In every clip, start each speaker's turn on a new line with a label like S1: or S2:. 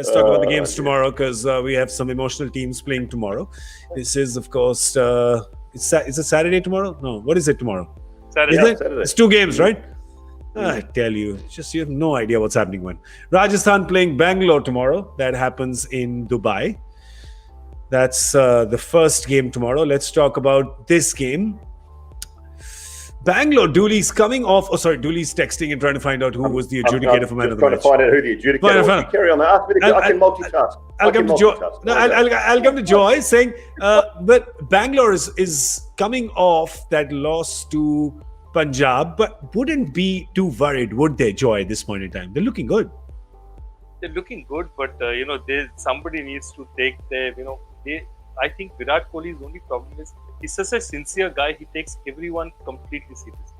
S1: Let's talk about the games tomorrow because we have some emotional teams playing tomorrow. This is, of course, is it Saturday tomorrow? No, what is it tomorrow?
S2: Saturday.
S1: Is it?
S2: Saturday.
S1: It's 2 games, right? I tell you, just you have no idea what's happening when. Rajasthan playing Bangalore tomorrow. That happens in Dubai. That's the first game tomorrow. Let's talk about this game. Bangalore, Dooley's coming off. Oh, sorry, Dooley's texting and trying to find out who was the adjudicator for man of the match.
S2: Trying to find out who the adjudicator was. Carry on. Ask me I can multitask.
S1: I'll come to Joy. No, I'll come to Joy saying, but Bangalore is coming off that loss to Punjab, but wouldn't be too worried, would they, Joy, at this point in time? They're looking good.
S3: They're looking good, but somebody needs to take their, I think Virat Kohli's only problem is he's such a sincere guy. He takes everyone completely seriously.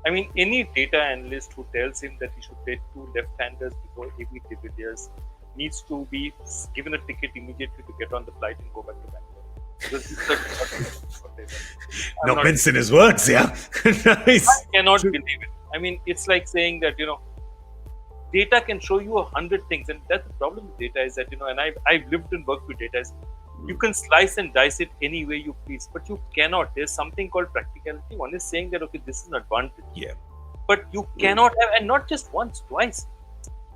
S3: I mean, any data analyst who tells him that he should play 2 left-handers before AB de Villiers needs to be given a ticket immediately to get on the flight and go back to Bangalore.
S1: No mince in his words, yeah.
S3: Nice. I cannot believe it. I mean, it's like saying that, data can show you 100 things, and that's the problem with data is that, and I've lived and worked with data, is you can slice and dice it any way you please, but you cannot. There's something called practicality. One is saying that, okay, this is an advantage.
S1: Yeah.
S3: But you cannot have, and not just once, twice.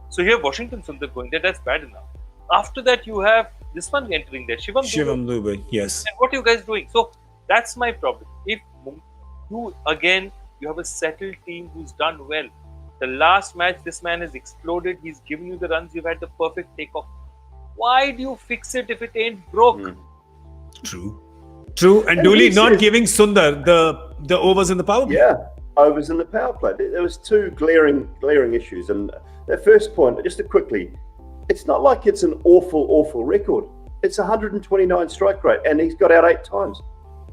S3: So you have Washington Sundar going there, that's bad enough. After that, you have this one entering there, Shivam
S1: Dube, yes.
S3: And what are you guys doing? So that's my problem. If you have a settled team who's done well. The last match, this man has exploded. He's given you the runs. You've had the perfect takeoff. Why do you fix it if it ain't broke?
S1: True. And Dooley not giving Sundar the overs in the power play.
S2: Yeah, overs in the power play. There was 2 glaring issues. And that first point, just quickly, it's not like it's an awful record. It's 129 strike rate, and he's got out 8 times.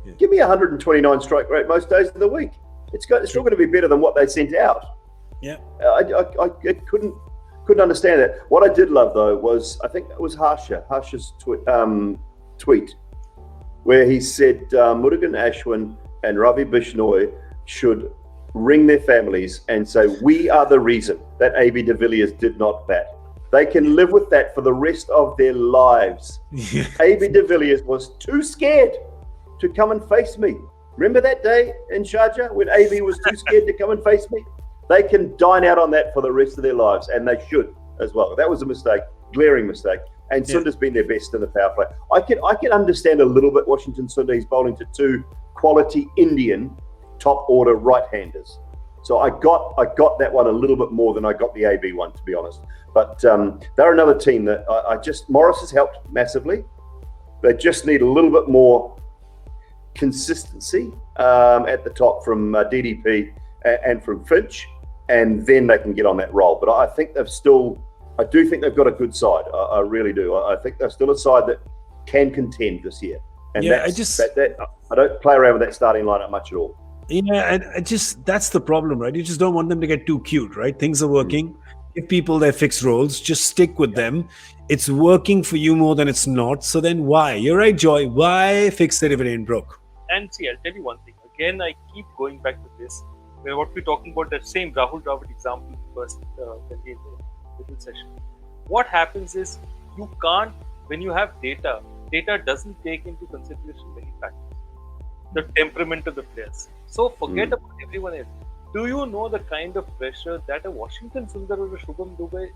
S2: Yeah. Give me 129 strike rate most days of the week. It's still going to be better than what they sent out.
S1: Yeah,
S2: I couldn't understand that. What I did love though was, I think it was Harsha's tweet where he said Murugan Ashwin and Ravi Bishnoi should ring their families and say, we are the reason that AB de Villiers did not bat. They can live with that for the rest of their lives. AB de Villiers was too scared to come and face me. Remember that day in Sharjah when AB was too scared to come and face me? They can dine out on that for the rest of their lives, and they should as well. That was a mistake, glaring mistake. And Sundar's been their best in the power play. I can understand a little bit Washington Sundar. He's bowling to 2 quality Indian top order right-handers. So I got that one a little bit more than I got the AB one, to be honest. But they're another team that Morris has helped massively. They just need a little bit more consistency at the top from DDP and from Finch, and then they can get on that roll. But I do think they've got a good side. I really do. I think they're still a side that can contend this year. And I don't play around with that starting lineup much at all.
S1: Yeah, and that's the problem, right? You just don't want them to get too cute, right? Things are working. Give people their fixed roles. Just stick with them. It's working for you more than it's not. So then why? You're right, Joy. Why fix it if it ain't broke?
S3: And see, I'll tell you one thing. Again, I keep going back to this. What we're talking about, that same Rahul Dravid example first when he little session. What happens is you can't, when you have data doesn't take into consideration many factors. The temperament of the players. So forget about everyone else. Do you know the kind of pressure that a Washington Sundar or a Shubham Dubey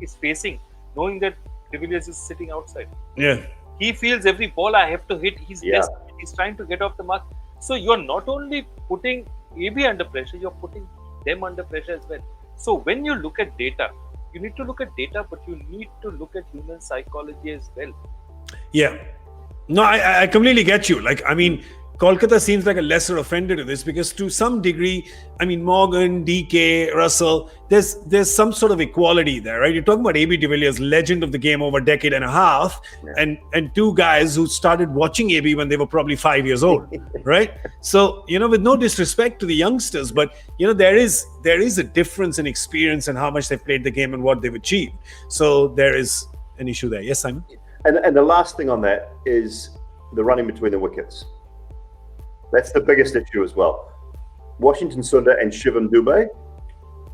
S3: is facing, knowing that de Villiers is sitting outside?
S1: Yeah.
S3: He feels every ball I have to hit, he's desperate. He's trying to get off the mark. So you're not only putting AB under pressure, you're putting them under pressure as well. So when you look at data, you need to look at data, but you need to look at human psychology as well.
S1: Yeah. No, I completely get you. Kolkata seems like a lesser offender to this because to some degree, Morgan, DK, Russell, there's some sort of equality there, right? You're talking about AB de Villiers, legend of the game over a decade and a half, and 2 guys who started watching AB when they were probably 5 years old, right? So, with no disrespect to the youngsters, but, there is a difference in experience and how much they've played the game and what they've achieved. So there is an issue there. Yes, Simon?
S2: And the last thing on that is the running between the wickets. That's the biggest issue as well. Washington Sundar and Shivam Dube,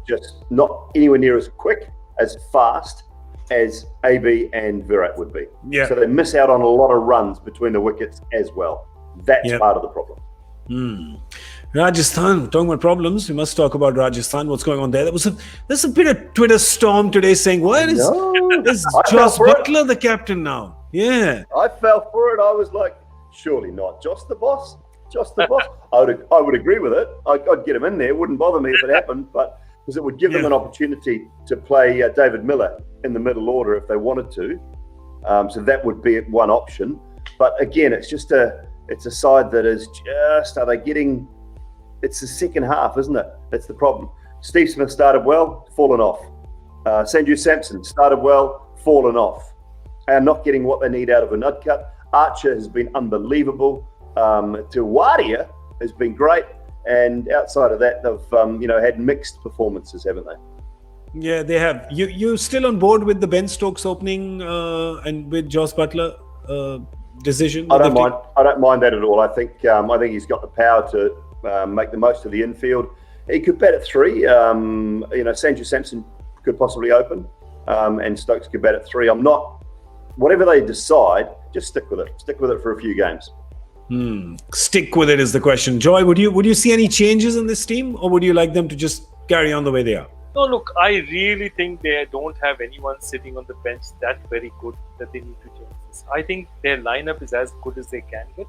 S2: just not anywhere near as quick, as fast, as AB and Virat would be.
S1: Yeah.
S2: So they miss out on a lot of runs between the wickets as well. That's part of the problem.
S1: Rajasthan, talking about problems, we must talk about Rajasthan. What's going on there? There's a bit of Twitter storm today saying, "What is Jos Buttler the captain now?" Yeah,
S2: I fell for it. I was like, surely not. Jos the boss. Jos the boss. I would agree with it. I'd get him in there. It wouldn't bother me if it happened, but because it would give them an opportunity to play David Miller in the middle order if they wanted to. So that would be one option. But again, it's a side that is just, are they getting? It's the second half, isn't it? That's the problem. Steve Smith started well, fallen off. Sanju Samson started well, fallen off. And not getting what they need out of a Nudcut. Archer has been unbelievable. Tewadia has been great. And outside of that, they've had mixed performances, haven't they?
S1: Yeah, they have. You still on board with the Ben Stokes opening and with Jos Buttler decision?
S2: I don't mind. I don't mind that at all. I think he's got the power to make the most of the infield. He could bat at 3. Sanju Samson could possibly open, and Stokes could bat at 3. I'm not. Whatever they decide, just stick with it. Stick with it for a few games.
S1: Stick with it is the question. Joy, would you see any changes in this team, or would you like them to just carry on the way they are?
S3: No, look, I really think they don't have anyone sitting on the bench that very good that they need to change this. I think their lineup is as good as they can get.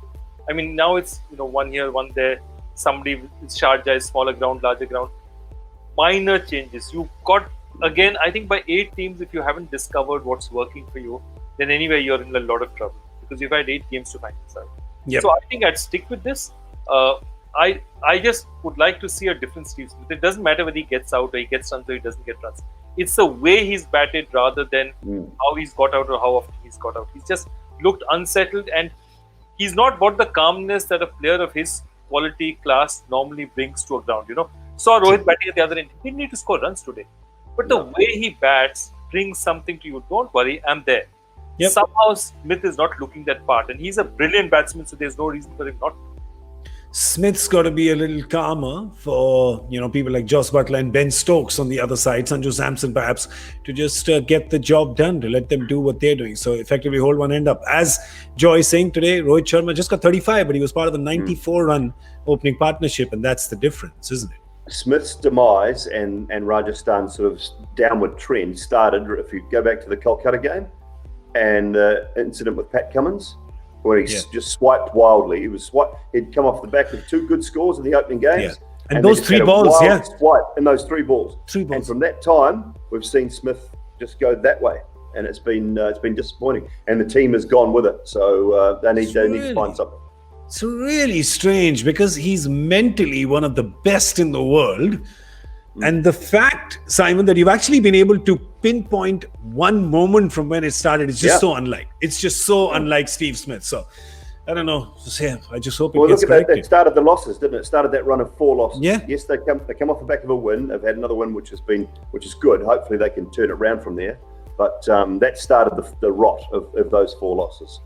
S3: I mean, now it's one here, one there. Somebody is Sharjah is smaller ground, larger ground. Minor changes. You've got, again, I think by 8 teams, if you haven't discovered what's working for you, then anyway you're in a lot of trouble because you've had 8 games to find this out.
S1: Yep.
S3: So I think I'd stick with this. I just would like to see a different Steve Smith. It doesn't matter whether he gets out or he gets runs or he doesn't get runs. It's the way he's batted rather than how he's got out or how often he's got out. He's just looked unsettled and he's not got the calmness that a player of his quality class normally brings to a ground. Saw Rohit batting at the other end. He didn't need to score runs today. But the way he bats brings something to you. Don't worry, I'm there. Yep. Somehow Smith is not looking that part, and he's a brilliant batsman, so there's no reason for him not to.
S1: Smith's got to be a little calmer for people like Jos Buttler and Ben Stokes on the other side, Sanju Samson perhaps, to just get the job done, to let them do what they're doing. So effectively hold one end up. As Joy is saying today, Rohit Sharma just got 35, but he was part of the 94-run opening partnership, and that's the difference, isn't it?
S2: Smith's demise and Rajasthan's sort of downward trend started, if you go back to the Kolkata game, and the incident with Pat Cummins, where he just swiped wildly. He'd come off the back of 2 good scores in the opening games.
S1: Yeah. And those 3 balls,
S2: swipe in those 3 balls.
S1: 3 balls.
S2: And from that time, we've seen Smith just go that way, and it's been disappointing. And the team has gone with it, so they need to find something.
S1: It's really strange because he's mentally one of the best in the world. And the fact, Simon, that you've actually been able to pinpoint one moment from when it started is just so unlike. It's just so unlike Steve Smith. So, I don't know. I just hope it gets corrected.
S2: That started the losses, didn't it? It started that run of 4 losses.
S1: Yeah.
S2: Yes, they come off the back of a win. They've had another win, which is good. Hopefully they can turn it around from there. But that started the rot of those 4 losses.